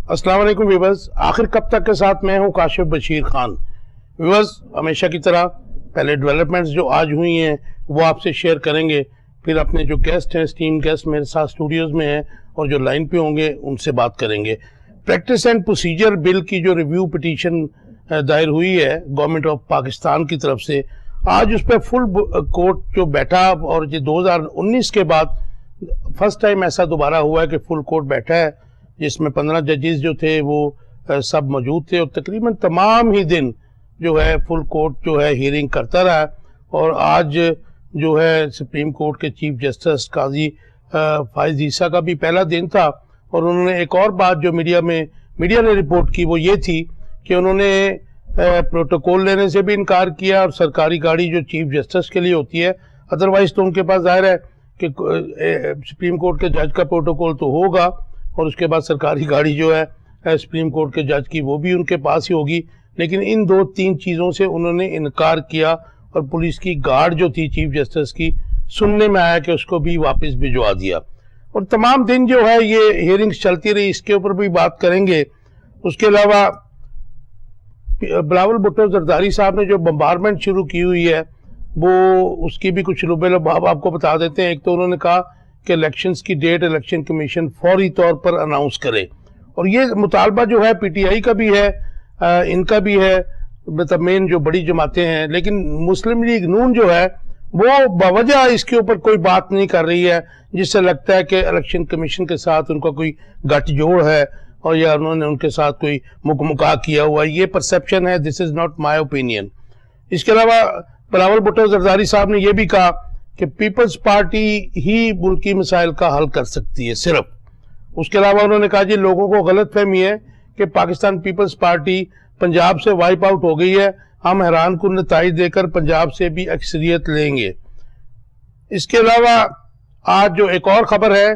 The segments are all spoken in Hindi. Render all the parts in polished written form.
अस्सलाम वालेकुम व्यूअर्स, आखिर कब तक के साथ मैं हूं काशिफ बशीर खान। व्यूअर्स, हमेशा की तरह पहले डेवलपमेंट्स जो आज हुई हैं वो आपसे शेयर करेंगे, फिर अपने जो गेस्ट हैं, स्टीम गेस्ट मेरे साथ स्टूडियोज में हैं और जो लाइन पे होंगे उनसे बात करेंगे। प्रैक्टिस एंड प्रोसीजर बिल की जो रिव्यू पिटीशन दायर हुई है गवर्नमेंट ऑफ पाकिस्तान की तरफ से, आज उस पर फुल कोर्ट जो बैठा और ये 2019 के बाद फर्स्ट टाइम ऐसा दोबारा हुआ है कि फुल कोर्ट बैठा है, जिसमें 15 जजेस जो थे वो सब मौजूद थे और तकरीबन तमाम ही दिन जो है फुल कोर्ट जो है हियरिंग करता रहा। और आज जो है सुप्रीम कोर्ट के चीफ जस्टिस काजी फाइज ईसा का भी पहला दिन था और उन्होंने एक और बात जो मीडिया ने रिपोर्ट की वो ये थी कि उन्होंने प्रोटोकॉल लेने से भी इनकार किया और सरकारी गाड़ी जो चीफ जस्टिस के लिए होती है, अदरवाइज तो उनके पास जाहिर है कि सुप्रीम कोर्ट के जज का प्रोटोकॉल तो होगा और उसके बाद सरकारी गाड़ी जो है सुप्रीम कोर्ट के जज की वो भी उनके पास ही होगी, लेकिन इन 2-3 चीज़ों से उन्होंने इनकार किया और पुलिस की गार्ड जो थी चीफ जस्टिस की, सुनने में आया कि उसको भी वापस भिजवा दिया। और तमाम दिन जो है ये हियरिंग्स चलती रही, इसके ऊपर भी बात करेंगे। उसके अलावा बिलावल भुट्टो जरदारी साहब ने जो बम्बारमेंट शुरू की हुई है वो उसकी भी कुछ लुबेलबाब आपको बता देते हैं। एक तो उन्होंने कहा कि इलेक्शंस की डेट इलेक्शन कमीशन फौरी तौर पर अनाउंस करे, और ये मुतालबा जो है पीटीआई का भी है, इनका भी है, मतलब मेन जो बड़ी जमातें हैं, लेकिन मुस्लिम लीग नून जो है वो बावजह इसके ऊपर कोई बात नहीं कर रही है, जिससे लगता है कि इलेक्शन कमीशन के साथ उनका कोई गठजोड़ है और या उन्होंने उनके साथ कोई मुकमुका किया हुआ है। ये परसेप्शन है, this is not my opinion. इसके अलावा बिलावल भुट्टो जरदारी साहब ने यह भी कहा कि पीपल्स पार्टी ही मुल्की मसाइल का हल कर सकती है सिर्फ। उसके अलावा उन्होंने कहा जी लोगों को गलतफहमी है कि पाकिस्तान पीपल्स पार्टी पंजाब से वाइप आउट हो गई है, हम हैरान कुन नताइज देकर पंजाब से भी अक्सरियत लेंगे। इसके अलावा आज जो एक और खबर है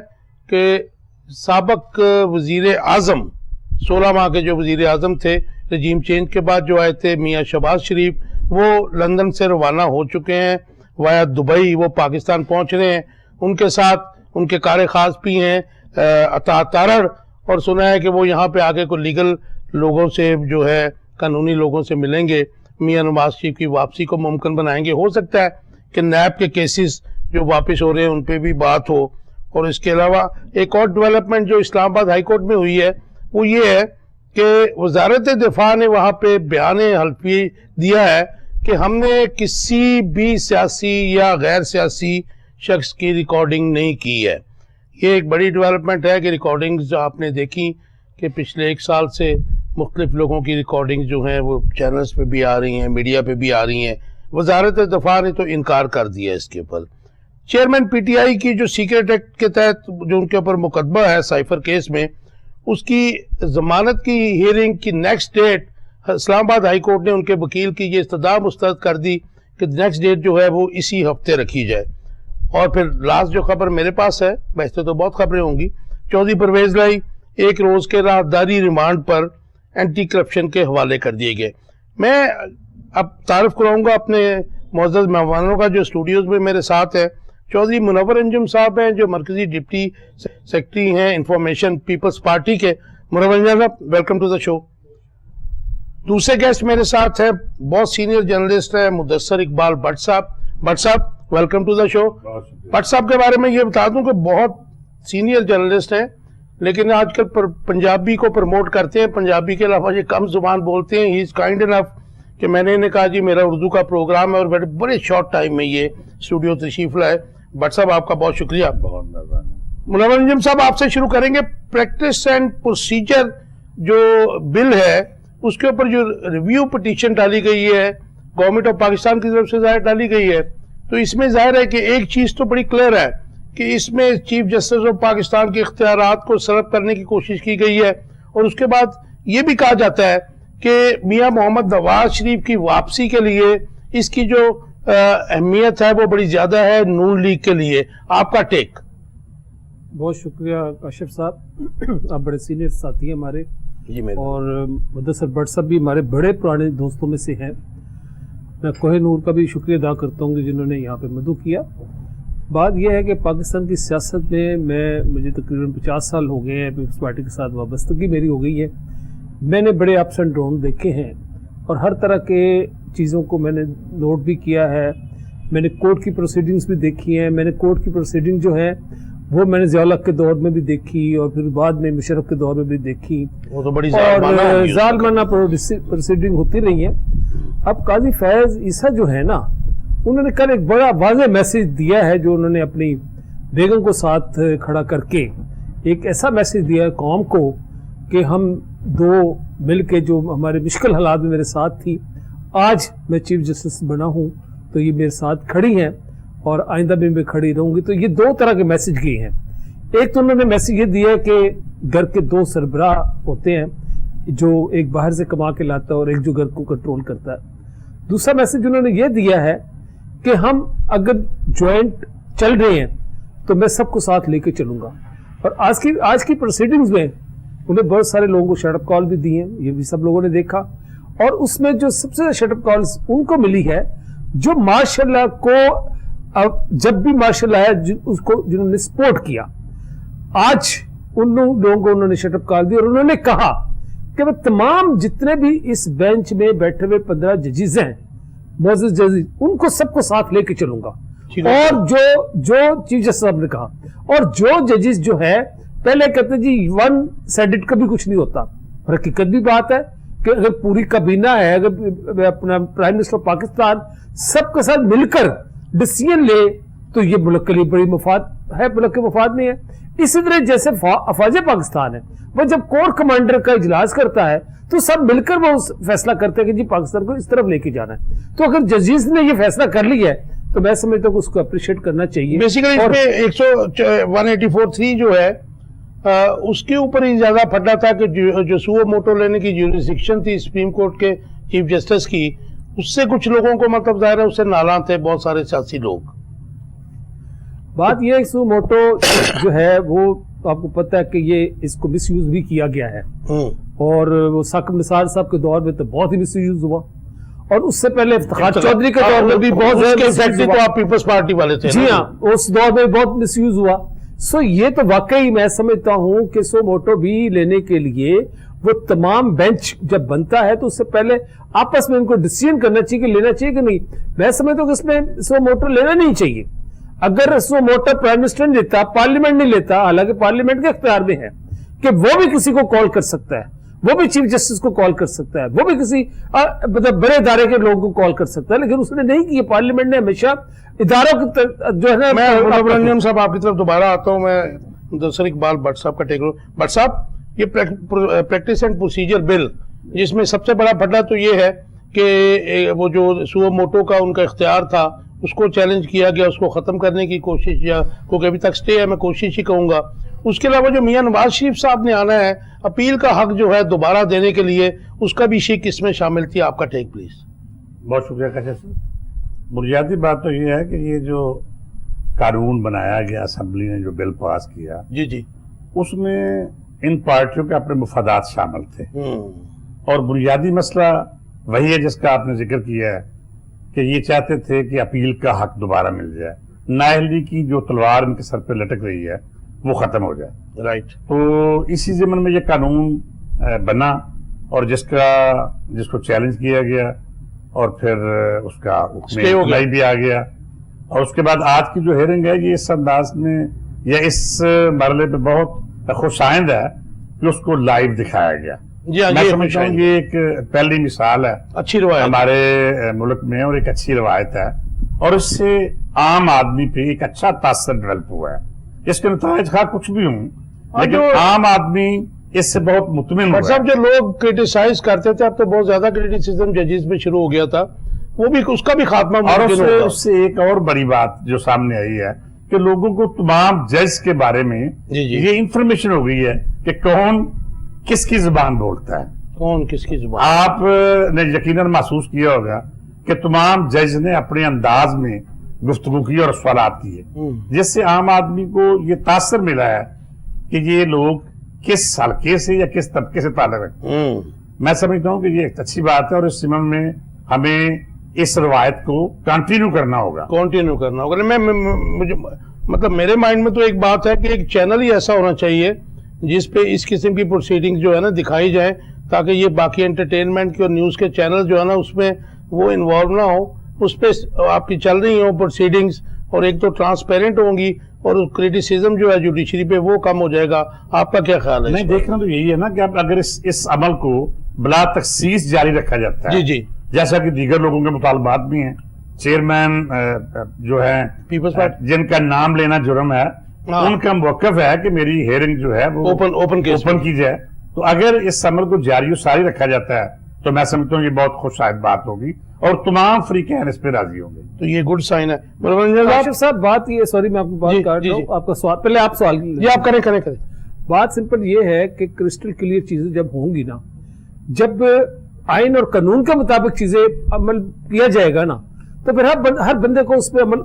कि साबक वजीर आजम 16 माह के जो वजीर आजम थे रजीम चेंज के बाद जो आए थे मियाँ शहबाज शरीफ, वो लंदन से रवाना हो चुके हैं वाया दुबई, वो पाकिस्तान पहुंच रहे हैं। उनके साथ उनके कार खास भी हैं अता तारड़, और सुना है कि वो यहाँ पे आके कोई लीगल लोगों से जो है कानूनी लोगों से मिलेंगे, मियाँ नवाज शरीफ की वापसी को मुमकिन बनाएंगे। हो सकता है कि नैब के केसेस जो वापस हो रहे हैं उन पर भी बात हो। और इसके अलावा एक और डेवलपमेंट जो इस्लामाबाद हाई कोर्ट में हुई है वो ये है कि वजारत दिफा ने वहाँ पे बयान हल्फी दिया है कि हमने किसी भी सियासी या गैर सियासी शख्स की रिकॉर्डिंग नहीं की है। ये एक बड़ी डेवलपमेंट है कि रिकॉर्डिंग्स आपने देखी कि पिछले 1 साल से मुख्तलिफ लोगों की रिकॉर्डिंग्स जो हैं वो चैनल्स पे भी आ रही हैं, मीडिया पे भी आ रही हैं। वजारत दिफा ने तो इनकार कर दिया इसके ऊपर। चेयरमैन पीटीआई की जो सीक्रेट एक्ट के तहत जो उनके ऊपर मुकदमा है साइफर केस में, उसकी जमानत की हियरिंग की next date Islamabad high court ने उनके वकील की ये इस्तदा मुस्तरद कर दी कि नेक्स्ट डेट जो है वो इसी हफ्ते रखी जाए। और फिर लास्ट जो खबर मेरे पास है, वैसे तो बहुत खबरें होंगी, चौधरी परवेज लाई 1 रोज के राहदारी रिमांड पर एंटी करप्शन के हवाले कर दिए गए। मैं अब तारुफ कराऊंगा अपने मुअज़्ज़ज़ मेहमानों का जो स्टूडियोज में मेरे साथ है। चौधरी मुनव्वर अंजुम साहब हैं जो मरकजी डिप्टी सेक्रेटरी हैं इंफॉर्मेशन पीपल्स पार्टी के। मुनव्वर अंजुम साहब, वेलकम टू द शो। दूसरे गेस्ट मेरे साथ है, बहुत सीनियर जर्नलिस्ट है मुदस्सर इकबाल भट्ट साहब। भट्ट साहब, welcome to the show. Bhatt साहब के बारे में ये बता दूं कि बहुत सीनियर जर्नलिस्ट हैं, लेकिन आजकल पंजाबी को प्रमोट करते हैं, पंजाबी के अलावा ये कम जुबान बोलते हैं। ही इज काइंड इनफ कि मैंने इन्हें कहा जी मेरा उर्दू का प्रोग्राम है और बड़े शॉर्ट टाइम में ये स्टूडियो तशरीफ लाए। भट्ट साहब, आपका बहुत शुक्रिया। बहुत मेहरबानी। मुनव्वर अंजुम साहब, आपसे शुरू करेंगे। प्रैक्टिस एंड प्रोसीजर जो बिल है उसके ऊपर जो रिव्यू पिटीशन डाली गई है गवर्नमेंट ऑफ पाकिस्तान की तरफ से जाहिर डाली गई है, तो इसमें जाहिर है कि एक चीज तो बड़ी क्लियर है कि इसमें चीफ जस्टिस ऑफ पाकिस्तान के इख्तियारात को सरफ करने की कोशिश की गई है। और उसके बाद ये भी कहा जाता है कि मियाँ मोहम्मद नवाज शरीफ की वापसी के लिए इसकी जो अहमियत है वो बड़ी ज्यादा है नून लीग के लिए। आपका टेक? बहुत शुक्रिया काशिफ साहब, आप बड़े सीनियर साथी हैं हमारे जी मेरे, और मुदस्सर भट्ट साहब भी हमारे बड़े पुराने दोस्तों में से हैं। मैं कोहे नूर का भी शुक्रिया अदा करता हूँ जिन्होंने यहाँ पे मदद किया। बात यह है कि पाकिस्तान की सियासत में मुझे तकरीबन 50 साल हो गए हैं, पीपल्स पार्टी के साथ वाबस्तगी मेरी हो गई है। मैंने बड़े अप्स एंड डाउन देखे हैं और हर तरह के चीज़ों को मैंने नोट भी किया है। मैंने कोर्ट की प्रोसीडिंग्स भी देखी हैं। मैंने कोर्ट की प्रोसीडिंग जो है वो मैंने ज़िया-उल हक के दौर में भी देखी और फिर बाद में मुशर्रफ के दौर में भी देखी। वो तो बड़ी और जालमाना प्रोसीडिंग होती रही है। अब काजी फैज ईसा जो है ना, उन्होंने कल एक बड़ा वाज़ेह मैसेज दिया है, जो उन्होंने अपनी बेगम को साथ खड़ा करके एक ऐसा मैसेज दिया है कौम को कि हम दो मिल के, जो हमारे मुश्किल हालात में मेरे साथ थी, आज मैं चीफ जस्टिस बना हूँ तो ये मेरे साथ खड़ी हैं और आइंदा भी मैं खड़ी रहूँगी। तो ये दो तरह के मैसेज किए हैं। एक तो उन्होंने मैसेज ये दिया है कि घर के दो सरबराह होते हैं, जो एक बाहर से कमा के लाता है और एक जो घर को कंट्रोल करता है। दूसरा मैसेज उन्होंने ये दिया है कि हम अगर ज्वाइंट चल रहे हैं तो मैं सबको साथ लेके चलूंगा। और आज की प्रोसीडिंग्स में उन्हें बहुत सारे लोगों को शटअप कॉल भी दी हैं, ये भी सब लोगों ने देखा। और उसमें जो सबसे ज्यादा शटअप कॉल्स उनको मिली है जो मार्शल को जब भी मार्शल आया उसको जिन्होंने सपोर्ट किया। आज उन लोगों को उन्होंने शटअप कॉल दी और उन्होंने कहा कि मैं तमाम जितने भी इस बेंच में बैठे हुए 15 जजेस हैं, मोअज़्ज़ज़ जजेस, उनको सबको साथ लेके चलूंगा। और जो चीफ जस्टिस साहब ने कहा, और जो जजेस जो है पहले कहते जी वन साइडेड कभी कुछ नहीं होता, और हकीकत भी बात है कि अगर पूरी काबीना है, अगर अपना प्राइम मिनिस्टर ऑफ पाकिस्तान सबके साथ मिलकर डिसीजन ले तो ये मुल्क के लिए बड़ी मुफाद है, मुल्क के मुफाद में है। इसी तरह जैसे अफवाज पाकिस्तान है, वो जब कोर कमांडर का इजलास करता है तो सब मिलकर वो फैसला करते हैं कि जी पाकिस्तान को इस तरफ लेके जाना है। तो अगर जजेस ने ये फैसला कर लिया है तो मैं समझता हूँ उसको अप्रिशिएट करना चाहिए। बेसिकली इसमें 184(3) जो है उसके ऊपर ही ज्यादा फटा था कि जो सुओ मोटो लेने की ज्यूरिसडिक्शन थी सुप्रीम कोर्ट के चीफ जस्टिस की, उससे कुछ लोगों को मतलब जाहिर है उससे नाराज थे बहुत सारे सियासी लोग। बात यह है सुओ मोटो जो है वो आपको पता है कि ये इसको मिसयूज भी किया गया है, और वो साकिब निसार साहब के दौर में तो बहुत ही मिसयूज हुआ, और उससे पहले इफ्तिखार चौधरी के दौर में भी बहुत ज्यादा। तो आप पीपल्स पार्टी वाले थे। जी हाँ, उस दौर में बहुत मिसयूज हुआ। सो ये तो वाकई मैं समझता हूं कि सुओ मोटो भी लेने के लिए वो तमाम बेंच जब बनता है तो उससे पहले आपस में इनको डिसीजन करना चाहिए कि लेना चाहिए कि नहीं। मैं समझता हूं कि इसमें सुओ मोटो लेना नहीं चाहिए। अगर सुओ मोटो प्राइम मिनिस्टर नहीं लेता, पार्लियामेंट नहीं लेता, हालांकि पार्लियामेंट के इख्तियार में है कि वो भी किसी को कॉल कर सकता है, वो भी चीफ जस्टिस को कॉल कर सकता है, वो भी किसी मतलब बड़े इदारे के लोगों को कॉल कर सकता है, लेकिन उसने नहीं किया। पार्लियामेंट ने हमेशा इदारों की जो है ना। मैं रंजन साहब आपकी तरफ दोबारा आता हूं। मैं दरअसल इकबाल भट्ट साहब का टेक भट्ट साहब, ये प्रैक्टिस एंड प्रोसीजर बिल जिसमें सबसे बड़ा फटा तो ये है कि वो जो सुओ मोटो का उनका इख्तियार था उसको चैलेंज किया गया, उसको खत्म करने की कोशिश, या क्योंकि अभी तक स्टे है, मैं कोशिश ही कहूंगा। उसके अलावा जो मियां नवाज शरीफ साहब ने आना है अपील का हक जो है दोबारा देने के लिए, उसका भी शिक इसमें शामिल थी। आपका टेक प्लीज। बहुत शुक्रिया काशिफ साहब। बुनियादी बात तो ये है कि ये जो कानून बनाया गया, असेंबली ने जो बिल पास किया, जी, उसमें इन पार्टियों के अपने मुफादात शामिल थे, और बुनियादी मसला वही है जिसका आपने जिक्र किया है कि ये चाहते थे कि अपील का हक दोबारा मिल जाए, नाअहली की जो तलवार इनके सर पे लटक रही है वो खत्म हो जाए। राइट। तो इसी ज़मन में ये कानून बना और जिसको चैलेंज किया गया, और फिर उसका अप्लाई भी आ गया, और उसके बाद आज की जो हेयरिंग है ये इस अंदाज में या इस मरले पे बहुत खुशाइंद है कि उसको लाइव दिखाया गया। मैं समझता हूँ ये एक पहली मिसाल है, अच्छी रवायत हमारे मुल्क में, और एक अच्छी रवायत है, और इससे आम आदमी पे एक अच्छा तासर डेवलप हुआ है। इसके नतीजे खा कुछ भी हूँ, लेकिन आम आदमी इससे बहुत मुतमिन हुआ। साहब, जो लोग क्रिटिसाइज करते थे, अब तो बहुत ज्यादा क्रिटिसिज्म जजेस में शुरू हो गया था, वो भी उसका भी खात्मा। और उससे एक और बड़ी बात जो सामने आई है कि लोगों को तमाम जज के बारे में ये इंफॉर्मेशन हो गई है कि कौन किसकी जुबान बोलता है, कौन किसकी जुबान। आपने यकीनन महसूस किया होगा कि तमाम जज ने अपने अंदाज में गुफ्तगू की और सवालात किए, जिससे आम आदमी को ये तासर मिला है कि ये लोग किस हल्के से या किस तबके से ताल्लुक है। मैं समझता हूँ कि ये एक अच्छी बात है, और इस सिमन में हमें इस रवायत को कंटिन्यू करना होगा। मुझे मतलब मेरे माइंड में तो एक बात है कि एक चैनल ही ऐसा होना चाहिए जिस पे इस किस्म की प्रोसीडिंग्स जो है ना दिखाई जाए, ताकि ये बाकी एंटरटेनमेंट के और न्यूज़ के चैनल जो है ना उसमें वो इन्वॉल्व ना हो, उस पर आपकी चल रही हो प्रोसीडिंग्स, और एक तो ट्रांसपेरेंट होंगी और क्रिटिसिज्म जो है जुडिशरी पे वो कम हो जाएगा। आपका क्या ख्याल है? मैं देखना तो यही है ना कि अब अगर इस अमल को बिला तखसीस जारी रखा जाता है, जी, जैसा कि दीगर लोगों के मुतालबात भी हैं, चेयरमैन जो है पीपल्स पार्टी जिनका नाम लेना जुर्म है, उनका मौकफ है कि मेरी हियरिंग जो है वो ओपन की जाए। तो अगर इस अमल को जारी सारी रखा जाता है तो मैं समझता हूँ ये बहुत खुशायद बात होगी और तमाम फरीक़ैन इस पे राजी होंगे। तो ये गुड साइन है। काशिफ साहब बात ये, सॉरी मैं आपको बात काट रहा हूँ, आपका सवाल पहले आप सवाल जी आप करें। बात सिंपल ये है कि क्रिस्टल क्लियर चीजें जब होंगी ना, जब आइन और कानून के मुताबिक चीजें अमल किया जाएगा ना, तो फिर हर बंदे को उस पर अमल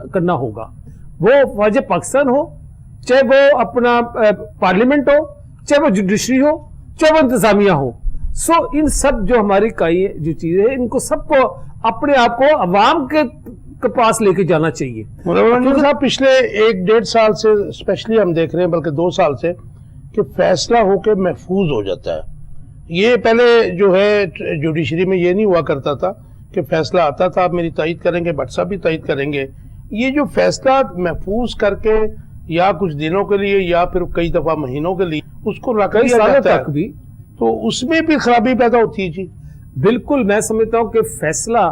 करना होगा। वो वाजिब पाकिस्तान हो, चाहे वो अपना पार्लियामेंट हो, चाहे वो जुडिशरी हो, चाहे वो इंतजामिया हो। सो इन सब जो हमारी जो चीजें हैं, इनको सबको अपने आप को अवाम के पास लेके जाना चाहिए। क्योंकि साहब पिछले 1-1.5 साल से स्पेशली हम देख रहे हैं, बल्कि 2 साल से, कि फैसला होके महफूज हो जाता है। ये पहले जो है जुडिशरी में ये नहीं हुआ करता था कि फैसला आता था, आप मेरी तायद करेंगे, भट्ट साहब भी तायद करेंगे। ये जो फैसला महफूज करके या कुछ दिनों के लिए या फिर कई दफा महीनों के लिए उसको रख दिया जाता है, भी तो उसमें भी खराबी पैदा होती है। जी बिल्कुल, मैं समझता हूँ कि फैसला,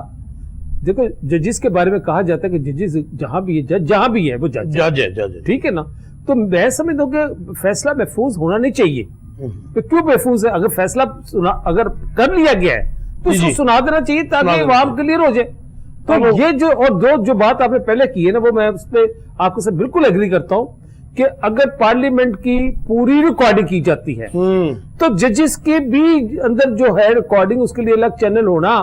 देखो जजिस के बारे में कहा जाता है कि जजिस जहां भी है, जज जहां भी है वो जज है, ठीक है ना। तो मैं समझता हूँ कि फैसला महफूज होना नहीं चाहिए। तो क्यों महफूज है? अगर फैसला अगर कर लिया गया है तो उसको सुना देना चाहिए ताकि आवाम क्लियर हो जाए। तो ये जो बात आपने पहले की है ना, वो मैं उस पर आपके साथ बिल्कुल एग्री करता हूँ कि अगर पार्लियामेंट की पूरी रिकॉर्डिंग की जाती है तो जजेस के भी अंदर जो है रिकॉर्डिंग, उसके लिए अलग चैनल होना,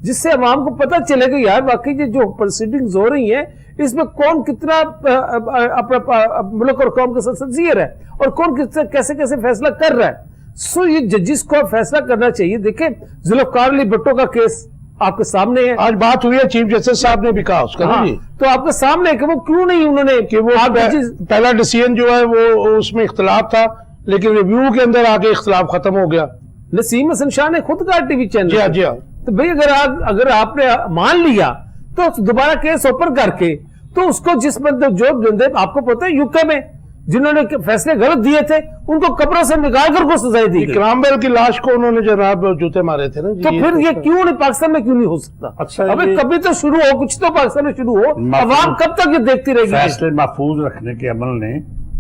जिससे अवाम को पता चले कि यार वाकई जो प्रोसीडिंग्स हो रही हैं इसमें कौन कितना अपना मुल्क और कौम के साथ सिंसियर है और कौन कैसे कैसे फैसला कर रहा है। सो ये जजेस को फैसला करना चाहिए। देखें, जुल्फकार अली भुट्टो का केस आपके सामने है, आज बात हुई है, चीफ जस्टिस साहब ने भी कहा उसका। हाँ, तो आपके सामने कि वो क्यों नहीं उन्होंने कि वो पहला डिसीजन जो है वो उसमें इख्तलाफ था, लेकिन रिव्यू के अंदर आके इख्तलाफ खत्म हो गया। नसीम हसन शाह ने खुद कहा टीवी चैनल। जी हाँ। तो भाई अगर आपने मान लिया तो दोबारा केस ओपन करके तो उसको जिस जो बंदे, आपको पता है यूके में जिन्होंने फैसले गलत दिए थे उनको कब्रों से निकाल कर को सजाएं दी। इकराम बेल की लाश को उन्होंने जनाब जूते मारे थे ना। तो फिर ये क्यों नहीं पाकिस्तान में क्यों नहीं हो सकता? अच्छा, अबे कभी तो शुरू हो, कुछ तो पाकिस्तान में शुरू हो। अवाम कब तक ये देखती रहेगी? फैसले महफूज रखने के अमल ने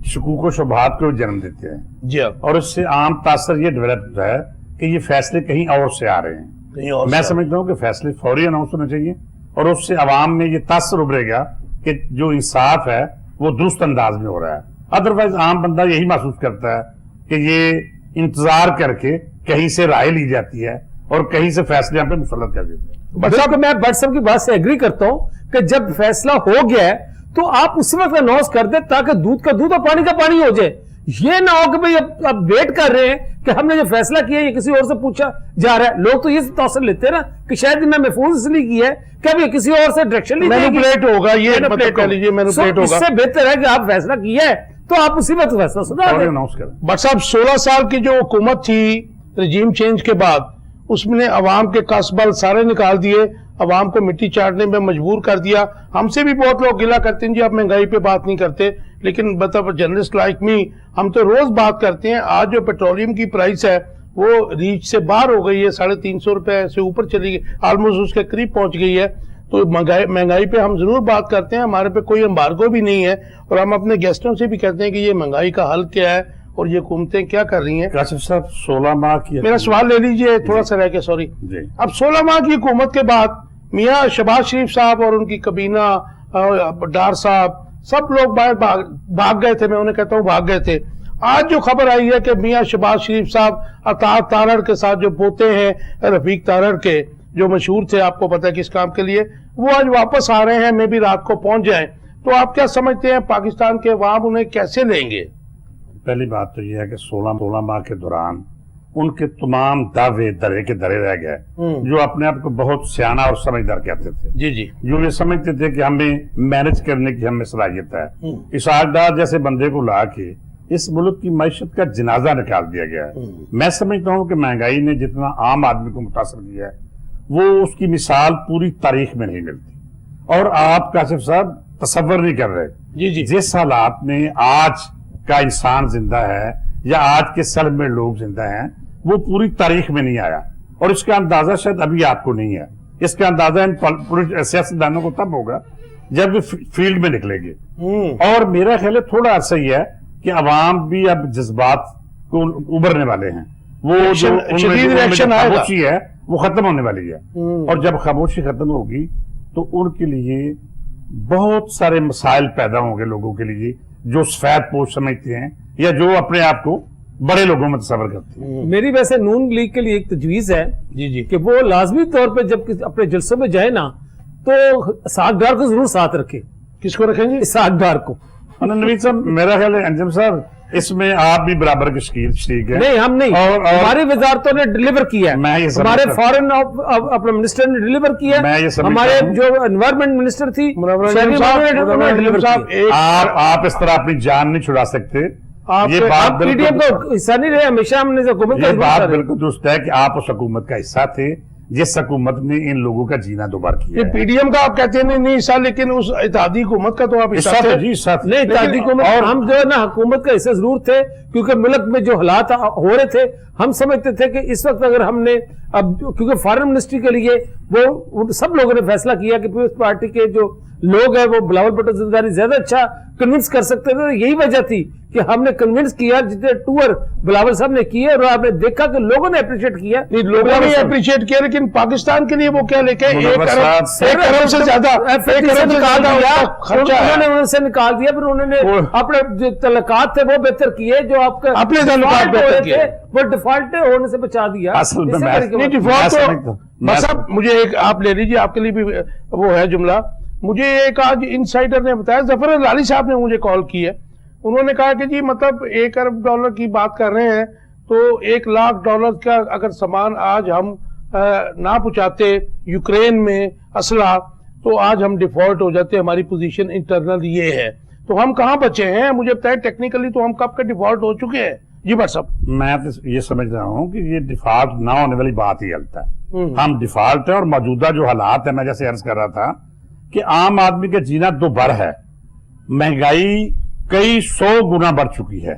शकूक व शुबहात को जन्म देते हैं जी, और उससे आम तासर ये डेवलप होता है कि ये फैसले कहीं और से आ रहे हैं, कहीं और। मैं समझता हूँ कि फैसले फौरी अनाउंस होने चाहिए और उससे अवाम में ये तासर उभरेगा कि जो इंसाफ है वो दुरुस्त अंदाज में हो रहा है। अदरवाइज आम बंदा यही महसूस करता है कि ये इंतजार करके कहीं से राय ली जाती है और कहीं से फैसले यहाँ पे मुसल्लत कर देते हैं। मैं भट्ट साहब की बात से एग्री करता हूं कि जब फैसला हो गया है तो आप उसी वक्त अनाउंस कर दे ताकि दूध का दूध और पानी का पानी हो जाए। ये ना हो कि भाई अब वेट कर रहे हैं कि हमने जो फैसला किया ये किसी और से पूछा जा रहा है। लोग तो ये तौसर लेते हैं ना कि शायद मैं महफूज इसलिए किया है कि अभी किसी और से डायरेक्शन मैनिपुलेट होगा, ये मैनिपुलेट होगा। इससे बेहतर है कि आप फैसला किया है तो आप उसी वक्त फैसला सुना दें। अनाउंस करें। बट साहब 16 साल की जो हुकूमत थी रजीम चेंज के बाद, उसने अवाम के कसबल सारे निकाल दिए, अवाम को मिट्टी चाटने में मजबूर कर दिया। हमसे भी बहुत लोग गिला करते हैं जी आप महंगाई पे बात नहीं करते, लेकिन मतलब जर्नलिस्ट लाइक मी हम तो रोज बात करते हैं। आज जो पेट्रोलियम की प्राइस है वो रीच से बाहर हो गई है, 350 रुपए से ऊपर चली गई, ऑलमोस्ट उसके करीब पहुंच गई है। तो महंगाई पे हम जरूर बात करते हैं, हमारे पे कोई एम्बार्गो भी नहीं है और हम अपने गेस्टों से भी कहते हैं कि ये महंगाई का हल क्या है और ये हुकूमतें क्या कर रही हैं। काशिफ साहब 16 माह की, मेरा सवाल ले लीजिए थोड़ा सा रह के, सॉरी। अब 16 माह की हुकूमत के बाद मियाँ शहबाज शरीफ साहब और उनकी कबीना डार साहब सब लोग बाहर भाग गए थे। मैं उन्हें कहता हूँ भाग गए थे। आज जो खबर आई है कि मियाँ शहबाज शरीफ साहब अतार तारड़ के साथ जो पोते हैं रफीक तारड़ के, जो मशहूर थे आपको पता है किस काम के लिए, वो आज वापस आ रहे हैं, मे भी रात को पहुंच जाएं। तो आप क्या समझते हैं पाकिस्तान के अवाम उन्हें कैसे लेंगे? पहली बात तो यह है कि 16 माह के दौरान उनके तमाम दावे दरे के दरे रह गए, जो अपने आप को बहुत सियाना और समझदार कहते थे। जी जी। जो ये समझते थे कि हमें मैनेज करने की हमें सलाहियत है। इसाक डार जैसे बंदे को ला के इस मुल्क की मैशत का जनाजा निकाल दिया गया है। मैं समझता हूँ कि महंगाई ने जितना आम आदमी को मुतासर किया है, वो उसकी मिसाल पूरी तारीख में नहीं मिलती। और आप काशिफ साहब तसव्वुर नहीं कर रहे जी जी। जिस हालात में आज का इंसान जिंदा है या आज के सल में लोग जिंदा हैं, वो पूरी तारीख में नहीं आया। और इसका अंदाजा शायद अभी आपको नहीं है। इसका अंदाजा इन सियासतदानों को तब होगा जब वे फील्ड में निकलेंगे। और मेरा ख्याल है थोड़ा अर्सा ही है कि अवाम भी अब जज्बात को उभरने वाले हैं। वो जो खामोशी है वो खत्म होने वाली है। और जब खामोशी खत्म होगी तो उनके लिए बहुत सारे मसाइल पैदा होंगे लोगों के लिए, जो सफेद पोश समझते हैं या जो अपने आप को बड़े लोगों में तस्वर करते हैं। मेरी वैसे नून लीग के लिए एक तजवीज है जी जी कि वो लाजमी तौर पे जब अपने जलसों में जाए ना, तो इसाक डार को जरूर साथ रखे। किसको रखेंगे? इसाक डार को। नवीद साहब, मेरा ख्याल है अंजुम साहब, इसमें आप भी बराबर के शरीक है। नहीं, हम नहीं। और हमारी वजारतों ने डिलीवर किया है। मैं ये हमारे फॉरेन अपने मिनिस्टर ने डिलीवर किया है। हमारे जो एनवायरमेंट मिनिस्टर थी डिलीवर किया। आप इस तरह अपनी जान नहीं छुड़ा सकते। ये बात पीडीएम का हिस्सा नहीं रहे, हमेशा हमने हुकूमत का बात बिल्कुल दुरुस्त है कि आप उस हुकूमत का हिस्सा थे जिस हुकूमत ने इन लोगों का जीना दोबार किया। ये पीडीएम का आप कहते हैं नहीं हिस्सा, लेकिन उस इत्तेहादी हुकूमत का तो आप हिस्सा थे। जी साथ नहीं, इत्तेहादी हुकूमत और हम जो है ना हुकूमत का हिस्सा जरूर थे, क्योंकि मुल्क में जो हालात हो रहे थे, हम समझते थे कि इस वक्त अगर हमने अब, क्योंकि फॉरेन मिनिस्ट्री के लिए वो सब लोगों ने फैसला किया कि पीपल्स पार्टी के जो लोग हैं वो बिलावल भुट्टो ज़रदारी ज्यादा अच्छा कन्विंस कर सकते थे। यही वजह थी कि हमने कन्विंस किया, जितने टूर बिलावल साहब ने किए और आपने देखा कि लोगों ने अप्रिशिएट किया। लोगों ने अप्रिशिएट किया, लेकिन पाकिस्तान के लिए वो क्या लेके 1 अरब से ज्यादा उन्होंने उनसे निकाल दिया। फिर उन्होंने अपने जो तलकात थे वो बेहतर किए, जो आपके अपने तलकात बेहतर किए, वो डिफॉल्ट होने से बचा दिया। डिफॉल्ट तो बस अब मुझे एक आप ले लीजिए, आपके लिए भी वो है जुमला। मुझे एक आज इनसाइडर ने बताया, जफर लाली साहब ने मुझे कॉल की है। उन्होंने कहा कि जी मतलब $1 अरब की बात कर रहे हैं, तो $1 लाख का अगर सामान आज हम ना पहुंचाते यूक्रेन में असला, तो आज हम डिफॉल्ट हो जाते। हमारी पोजीशन इंटरनल ये है, तो हम कहाँ बचे हैं? मुझे बताया टेक्निकली तो हम कब के डिफॉल्ट हो चुके हैं। जी भाई साहब, मैं तो ये समझ रहा हूँ कि ये डिफॉल्ट ना होने वाली बात ही गलत है। हम डिफॉल्ट है और मौजूदा जो हालात है, मैं जैसे अर्ज कर रहा था कि आम आदमी का जीना दोबार है। महंगाई कई 100 गुना बढ़ चुकी है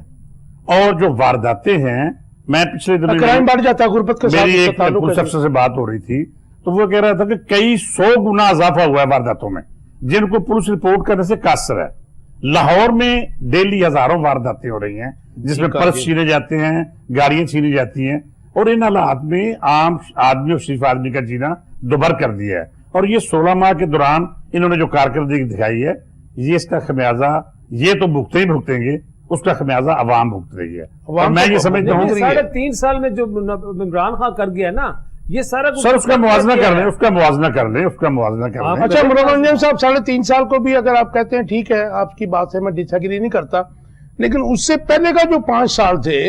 और जो वारदातें हैं, मैं पिछले दिनों क्राइम बढ़ जाता है, गुर्बत के साथ मेरी एक पुलिस अफसर से बात हो रही थी, तो वो कह रहा था कि कई 100 गुना इजाफा हुआ है वारदातों में, जिनको पुलिस रिपोर्ट करने से कासर है। लाहौर में डेली हजारों वारदातें हो रही हैं, जिसमें पर्स छीने जाते हैं, गाड़ियां छीनी जाती हैं, और इन हालात में आम आदमी और शरीफ आदमी का जीना दुभर कर दिया है। और ये 16 माह के दौरान इन्होंने जो कारकर्दगी दिखाई है, ये इसका खमियाजा ये तो भुगते ही भुगतेंगे, उसका खमियाजा अवाम भुगत रही है। और मैं ये समझता हूँ 3.5 साल में जो इमरान खान कर गया ना, ये सारा सर उसका मुआवजा कर लें, उसका मुआवजा कर लें, उसका मुआवजा कर लें। अच्छा मनोरंजन साहब, 3.5 साल को भी अगर आप कहते हैं ठीक है, आपकी बात से मैं डिसएग्री नहीं करता, लेकिन उससे पहले का जो 5 साल थे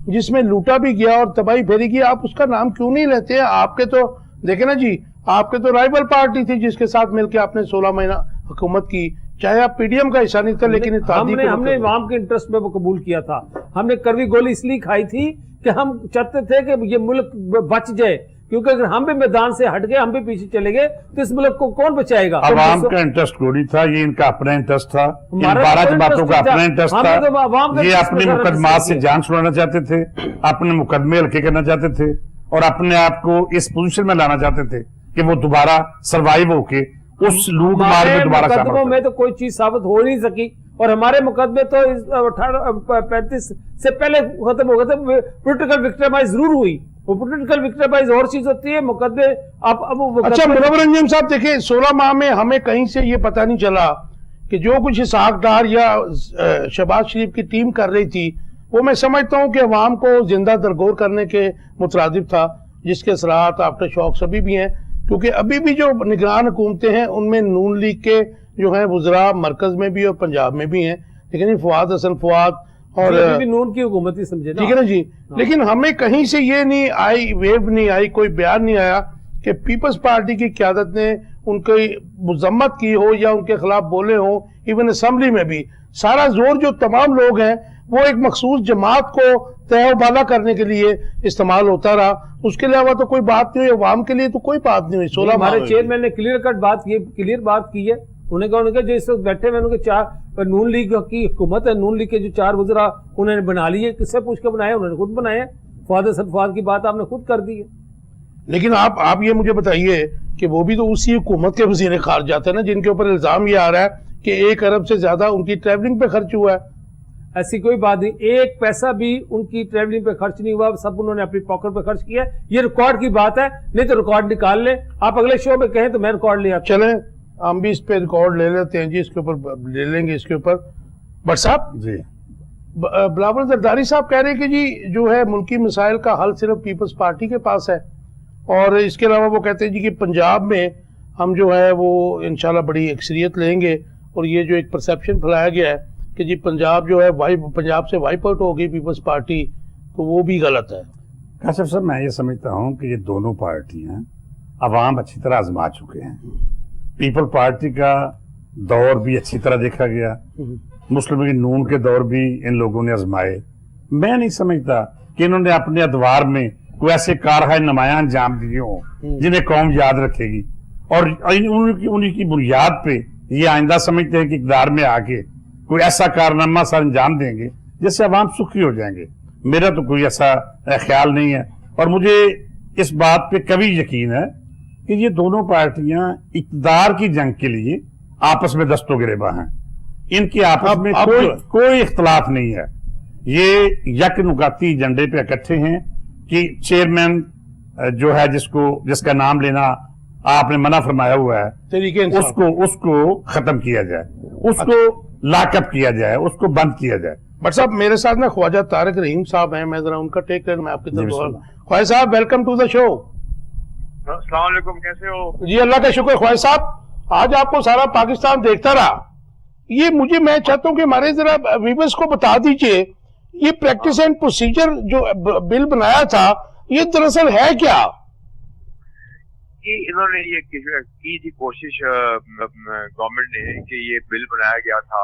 जिसमें लूटा भी गया और तबाही फेरी गई, आप उसका नाम क्यों नहीं लेते हैं? आपके तो देखे ना जी, आपके तो राइवल पार्टी थी जिसके साथ मिलकर आपने 16 महीना हुकूमत की, चाहे आप पीडीएम का हिस्सा नहीं था, लेकिन हमने इमाम के इंटरेस्ट में वो कबूल किया था। हमने कड़वी गोली इसलिए खाई थी कि हम चाहते थे कि ये मुल्क बच जाए, क्योंकि अगर हम भी मैदान से हट गए, हम भी पीछे चले गए, तो इस मुल्क को कौन बचाएगा? अवाम का इंटरेस्ट कोई था, ये इनका अपना इंटरेस्ट था, इन 12 जमातों का अपना इंटरेस्ट था। ये अपने मुकदमात से जान छुड़ाना चाहते थे, अपने मुकदमे हल्के करना चाहते थे, और अपने आप को इस पोजीशन में लाना चाहते थे कि वो दोबारा सर्वाइव होके उस लूट मार में दोबारा मुकदमों में तो कोई चीज साबित हो नहीं सकी, और हमारे मुकदमे तो 1835 से पहले खत्म हो गए थे। पोलिटिकल विक्टिमाइज जरूर हुई, वो पोलिटिकल विक्टिमाइज और चीज होती है, मुकदमे अब अच्छा मनोरंजन साहब, देखिए 16 माह में हमें कहीं से ये पता नहीं चला कि जो कुछ इसाक डार या शहबाज शरीफ की टीम कर रही थी, वो मैं समझता हूं कि अवाम को जिंदा दरगोर करने के मुतरादिफ था, जिसके असरात आफ्टर शॉक्स अभी भी हैं। क्योंकि अभी भी जो निगरान हुकूमतें हैं उनमें नून लीग के जो हैं वुज़रा मरकज में भी और पंजाब में भी हैं, लेकिन फवाद हसन फवाद और अभी भी नून की हुकूमत ही समझे ना, ठीक है ना जी। लेकिन हमें कहीं से ये नहीं आई, वेव नहीं आई, कोई बयान नहीं आया कि पीपल्स पार्टी की क़यादत ने उनकी मजम्मत की हो या उनके खिलाफ बोले हो। इवन असेंबली में भी सारा जोर जो तमाम लोग हैं वो एक मखसूस जमात को तहबाला करने के लिए इस्तेमाल होता रहा, उसके अलावा तो कोई बात नहीं हुई। अवाम के लिए तो कोई बात नहीं हुई। 16 हमारे चेयरमैन ने क्लियर बात की है। उन्होंने कहा जो इस वक्त बैठे हुए उनके 4 नून लीग की हुकूमत है, नून लीग के जो 4 वज़रा उन्होंने बना लिए, किससे पूछ के बनाए? उन्होंने खुद बनाए। फवाद सदफाद की बात आपने खुद कर दी है। लेकिन आप ये मुझे बताइए कि वो भी तो उसी हुकूमत के वजीर खारजा थे ना, जिनके ऊपर इल्जाम ये आ रहा है कि 1 अरब से ज्यादा उनकी ट्रैवलिंग पे खर्च हुआ है। ऐसी कोई बात नहीं, 1 पैसा भी उनकी ट्रैवलिंग पे खर्च नहीं हुआ, सब उन्होंने अपनी पॉकेट पे खर्च किया। ये रिकॉर्ड की बात है, नहीं तो रिकॉर्ड निकाल ले। आप अगले शो में कहें तो मैं रिकॉर्ड ले आता। चले हम भी इस पे रिकॉर्ड ले लेते हैं जी, इसके ऊपर ले लेंगे इसके ऊपर। बट साहब जी, बिलावल जरदारी साहब कह रहे हैं कि जी जो है मुल्की मसाइल का हल सिर्फ पीपल्स पार्टी के पास है, और इसके अलावा वो कहते हैं जी कि पंजाब में हम जो है वो इंशाल्लाह बड़ी अक्सरियत लेंगे। और ये जो एक परसेप्शन फैलाया गया है कि जी पंजाब जो है पंजाब से वाइप आउट हो गई पीपल्स पार्टी, तो वो भी गलत है। काशिफ साहब, मैं ये समझता हूँ कि ये दोनों पार्टियां अवाम अच्छी तरह आजमा चुके हैं। पीपल पार्टी का दौर भी अच्छी तरह देखा गया, मुस्लिम लीग नून के दौर भी इन लोगों ने आजमाए। मैं नहीं समझता कि इन्होंने अपने अदवार में कोई ऐसे कारहाय नुमाया अंजाम दिए हों जिन्हें कौम याद रखेगी, और उनकी बुनियाद पे ये आइंदा समझते हैं कि इक़्तिदार में आके कोई ऐसा कारनामा सा अंजाम देंगे जिससे अवाम सुखी हो जाएंगे। मेरा तो कोई ऐसा ख्याल नहीं है, और मुझे इस बात पे कभी यकीन है कि ये दोनों पार्टियां इक़्तिदार की जंग के लिए आपस में दस्तों गिरेबा हैं। इनकी आपस में कोई इख्तलाफ नहीं है। ये यकनुकाती एजेंडे पे इकट्ठे हैं कि चेयरमैन जो है जिसका नाम लेना आपने मना फरमाया हुआ है, उसको खत्म किया जाए, उसको लाकअप किया जाए, उसको बंद किया जाए। बट साहब मेरे साथ ना ख्वाजा तारिक रहीम साहब हैं, मैं जरा उनका टेक कर मैं आपकी तरफ। Khwaja Sahab welcome to the show. अस्सलाम वालेकुम, कैसे हो? जी अल्लाह का शुक्र। ख्वाजा साहब आज आपको सारा पाकिस्तान देखता रहा, ये मैं चाहता हूँ कि हमारे जरा व्यूअर्स को बता दीजिए ये प्रैक्टिस एंड प्रोसीजर जो बिल बनाया था ये दरअसल है क्या? इन्होंने ये की थी कोशिश गवर्नमेंट ने कि ये बिल बनाया गया था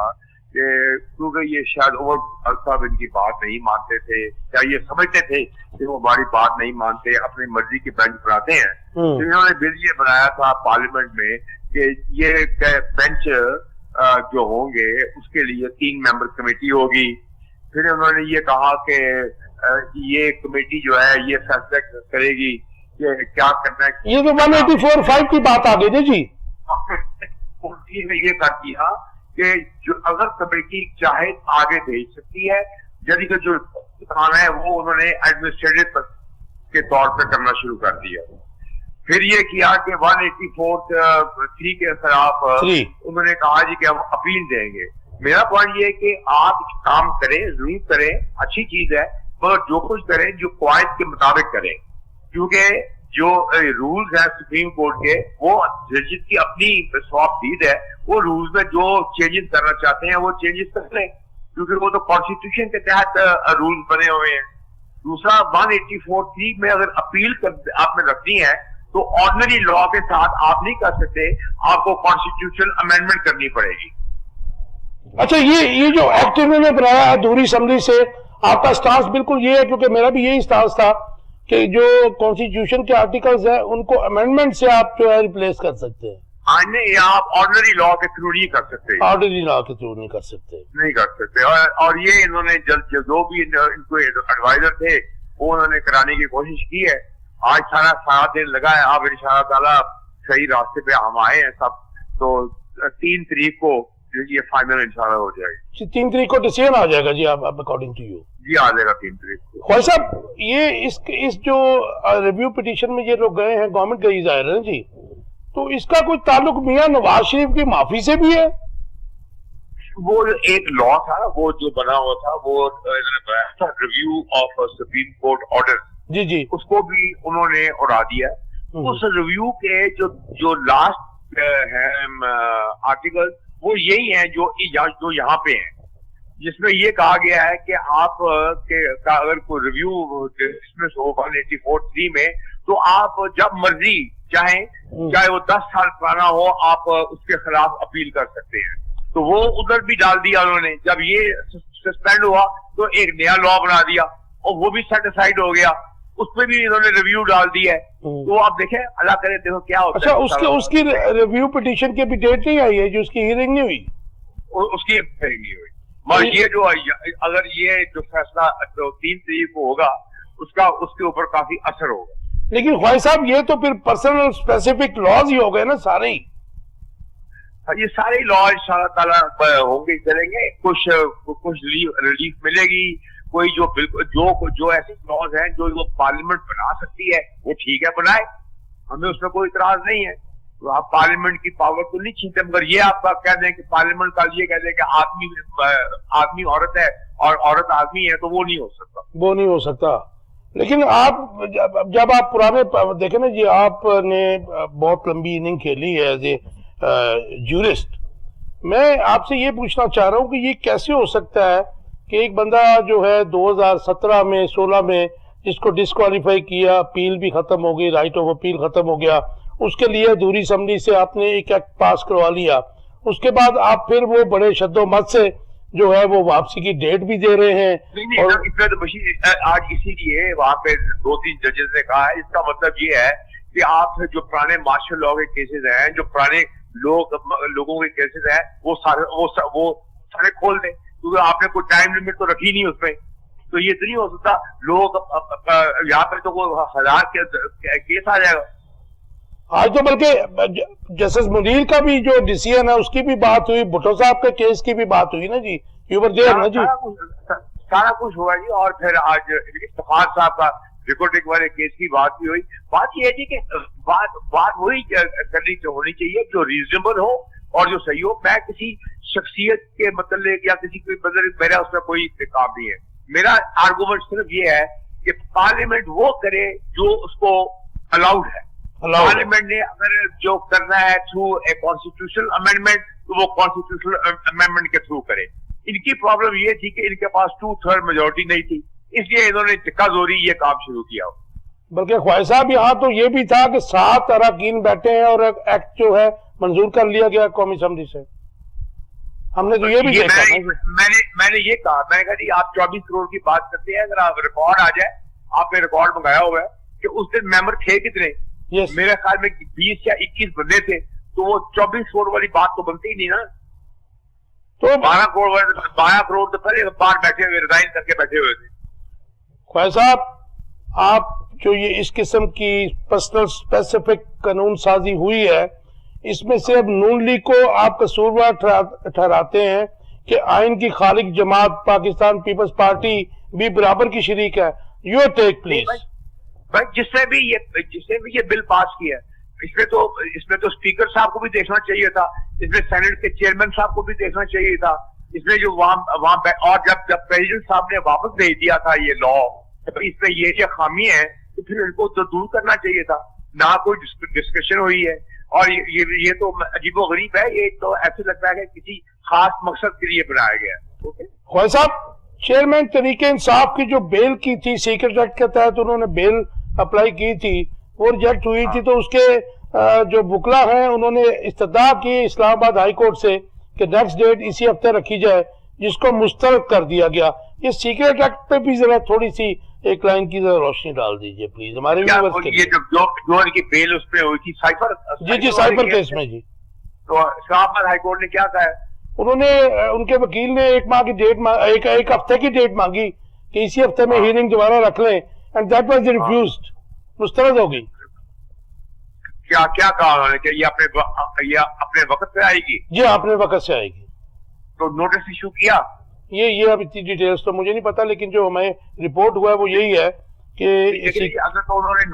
कि क्योंकि ये शायद उमर साहब इनकी बात नहीं मानते थे या ये समझते थे कि वो हमारी बात नहीं मानते, अपनी मर्जी की बेंच बनाते हैं। तो इन्होंने बिल ये बनाया था पार्लियामेंट में कि ये बेंच जो होंगे उसके लिए 3 मेंबर कमेटी होगी। फिर उन्होंने ये कहा कि ये कमेटी जो है ये फैसला करेगी कि क्या करना है। ये तो 184(5) की बात आ गई जी। ये कर दिया कि जो अगर कमेटी चाहे आगे भेज सकती है, यानी कि जो काम है वो उन्होंने एडमिनिस्ट्रेटिव के तौर पे करना शुरू कर दिया। फिर ये किया कि 184(3) के खिलाफ उन्होंने कहा जी कि हम अपील देंगे। मेरा पॉइंट ये है कि आप काम करें, जरूर करें, अच्छी चीज है, मगर जो कुछ करें जो क्वाइद के मुताबिक करें, क्योंकि जो रूल्स है सुप्रीम कोर्ट के वो जजेस की अपनी स्वाबदीद है, वो रूल्स में जो चेंजेस करना चाहते हैं वो चेंजेस कर लें, क्योंकि वो तो कॉन्स्टिट्यूशन के तहत रूल्स बने हुए हैं। दूसरा 184(3) में अगर अपील आपने रखनी है तो ऑर्डिनरी लॉ के साथ आप नहीं कर सकते, आपको कॉन्स्टिट्यूशन अमेंडमेंट करनी पड़ेगी। अच्छा, ये जो एक्ट इन्होंने बनाया है दूरी असेंबली से, आपका स्टांस बिल्कुल ये है, क्योंकि मेरा भी यही स्टांस था कि जो कॉन्स्टिट्यूशन के आर्टिकल्स हैं उनको अमेंडमेंट से आप जो है रिप्लेस कर सकते हैं। नहीं, आप ऑर्डिनरी लॉ के थ्रू नहीं कर सकते, ऑर्डिनरी लॉ के थ्रू नहीं कर सकते। और ये इन्होंने जो भी इनको एडवाइजर थे वो उन्होंने कराने की कोशिश की है। आज सारा दिन लगा है, आप इंशाअल्लाह ताला सही रास्ते पे हम आए हैं सब। तो 3 तारीख को ये फाइनल इंशाल्लाह हो जाएगी। 3 तारीख को डिसीजन आ जाएगा जी, आप अकॉर्डिंग टू यू? जी आ जाएगा 3 तारीख को। ख्वाजा साहब ये इस जो रिव्यू पिटीशन में ये लोग गए हैं, गवर्नमेंट गई जाहिर है जी, तो इसका कोई ताल्लुक मियां नवाज शरीफ की माफी से भी है? वो एक लॉ था वो जो बना हुआ था, वो इन्होंने बनाया था review of supreme court order, जी, उसको भी उन्होंने उड़ा दिया। उस रिव्यू के जो लास्ट है आर्टिकल वो यही है जो यहाँ पे है। जिसमें ये कहा गया है कि आप का अगर कोई रिव्यू डिसमिस हो 184(3) में, तो आप जब मर्जी चाहे वो 10 साल पुराना हो, आप उसके खिलाफ अपील कर सकते हैं। तो वो उधर भी डाल दिया उन्होंने। जब ये सस्पेंड हुआ तो एक नया लॉ बना दिया और वो भी सेट असाइड हो गया, उसमें भी इन्होंने रिव्यू डाल दिया है। तो आप देखें, अल्लाह करे देखो क्या होता अच्छा, है। उसकी रिव्यू पिटीशन की भी डेट नहीं आई है, जो उसकी हियरिंग नहीं हुई, उसकी हियरिंग नहीं हुई। मगर ये जो अगर ये जो फैसला 3 तारीख को होगा, उसका उसके ऊपर काफी असर होगा। लेकिन ख्वाही साहब, ये तो फिर पर्सनल स्पेसिफिक लॉज ही हो गए ना सारे ही। ये सारे लॉ इंशाअल्लाह ताला होंगे, चलेंगे। कुछ रिलीफ मिलेगी, कोई जो ऐसे लॉज हैं जो पार्लियामेंट बना सकती है, वो ठीक है बनाए, हमें उसमें कोई इतराज नहीं है। तो आप पार्लियामेंट की पावर तो नहीं छीनते, मगर ये आपका कह दें कि पार्लियामेंट का ये कह दें कि आदमी औरत है और औरत आदमी है, तो वो नहीं हो सकता। वो नहीं हो सकता। लेकिन आप जब आप पुराने देखें ना जी, आपने बहुत लंबी इनिंग खेली है एज ए जूरिस्ट। मैं आपसे ये पूछना चाह रहा हूँ कि ये कैसे हो सकता है कि एक बंदा जो है 2017 में 16 में जिसको डिस्क्वालीफाई किया, अपील भी खत्म हो गई, राइट ऑफ अपील खत्म हो गया, उसके लिए अधूरी असम्बली से आपने एक एक्ट पास करवा लिया, उसके बाद आप फिर वो बड़े शद्दोमत से जो है वो वापसी की डेट भी दे रहे हैं। नहीं, और इसमें तो बशीर आज इसीलिए वहां पे 2-3 जजेस ने कहा है, इसका मतलब ये है कि आप जो पुराने मार्शल लॉ के केसेस हैं, जो पुराने लोगों के केसेस हैं, वो सारे खोल दें, क्योंकि आपने कोई टाइम लिमिट तो रखी नहीं उसमें। तो ये तो नहीं हो सकता, लोग यहाँ पे तो कोई 1000 केस आ जाएगा। आज तो बल्कि जस्टिस मुनीर का भी जो डिसीजन है उसकी भी बात हुई, भुट्टो साहब के केस की भी बात हुई ना जी, यू वर देयर ना जी। सारा कुछ हुआ जी। और फिर आज इफ्तिखार साहब का रिकॉर्डिंग वाले केस की बात भी हुई। बात यह है जी कि बात वही करनी होनी चाहिए जो रीजनेबल हो और जो सही हो। मैं किसी शख्सियत के मतलब या किसी के मतलब मेरा उसमें कोई काम नहीं है। मेरा आर्गूमेंट सिर्फ ये है कि पार्लियामेंट वो करे जो उसको अलाउड है। पार्लियामेंट ने अगर जो करना है थ्रू ए कॉन्स्टिट्यूशनल अमेंडमेंट, तो वो कॉन्स्टिट्यूशनल अमेंडमेंट के थ्रू करे। इनकी प्रॉब्लम ये थी कि इनके पास 2/3 मेजोरिटी नहीं थी, इसलिए इन्होंने टिक्का जोरी ये काम शुरू किया। बल्कि ख्वाही साहब यहाँ तो ये भी था कि 7 अरकान बैठे हैं और एक्ट जो है मंजूर कर लिया गया कौमी असम्बली से। हमने तो ये भी देखा। मैंने ये कहा, मैंने कहा जी आप 24 करोड़ की बात करते हैं, अगर आप रिकॉर्ड आ जाए, आपने रिकॉर्ड मंगाया हुआ है कि उस दिन मेंबर थे कितने। मेरे ख्याल में 20 या 21 बंदे थे, तो वो 24 करोड़ वाली बात तो बनती ही नहीं ना। तो 12 करोड़ तो पहले बाहर बैठे हुए, रिजाइन करके बैठे हुए थे। ख्वाही साहब, आप जो ये इस किस्म की पर्सनल स्पेसिफिक कानून साजी हुई है, इसमें से अब नून लीग को आप कसूरवार ठहराते हैं कि आइन की खालिक जमात पाकिस्तान पीपल्स पार्टी भी बराबर की शरीक है। Your take please. भाई जिसने भी ये बिल पास किया, इसमें तो स्पीकर साहब को भी देखना चाहिए था, इसमें सेनेट के चेयरमैन साहब को भी देखना चाहिए था, इसमें जो वहां और जब प्रेसिडेंट साहब ने वापस भेज दिया था ये लॉ, तो इसमें ये खामी है, तो फिर इनको तो दूर करना चाहिए था। ना कोई डिस्कशन हुई है और ये तो अजीबोगरीब है। ये तो ऐसे लगता है कि किसी खास मकसद के लिए बनाया गया है। ख्वाही साहब, चेयरमैन तरीके इंसाफ की जो बेल की थी सीक्रेट एक्ट के तहत, उन्होंने बेल अप्लाई की थी, वो रिजेक्ट हुई थी, तो उसके जो बुकला हैं उन्होंने इस्तदा की इस्लामाबाद हाई कोर्ट से कि नेक्स्ट डेट इसी हफ्ते रखी जाए, जिसको मुस्तरद कर दिया गया। ये सीक्रेट एक्ट पे भी जरा थोड़ी सी एक लाइन की जरा रोशनी डाल दीजिए प्लीज हमारे व्यूअर्स के लिए। ये जो इनकी बेल उसमें हुई थी साइफर साइफर केस में जी, तो इस्लामाबाद हाई कोर्ट ने क्या कहा है? उन्होंने उनके वकील ने एक माह की डेट एक हफ्ते की डेट मांगी कि इसी हफ्ते में हियरिंग दोबारा रख लें, एंड दैट वाज रिफ्यूज्ड, मुस्तरद हो गई। क्या कहा उन्होंने कि ये अपने वक्त पे आएगी? जी अपने वक्त से आएगी। तो नोटिस इशू किया? ये अब इतनी डिटेल्स तो मुझे नहीं पता, लेकिन जो हमें रिपोर्ट हुआ है वो यही है कि अगर तो उन्होंने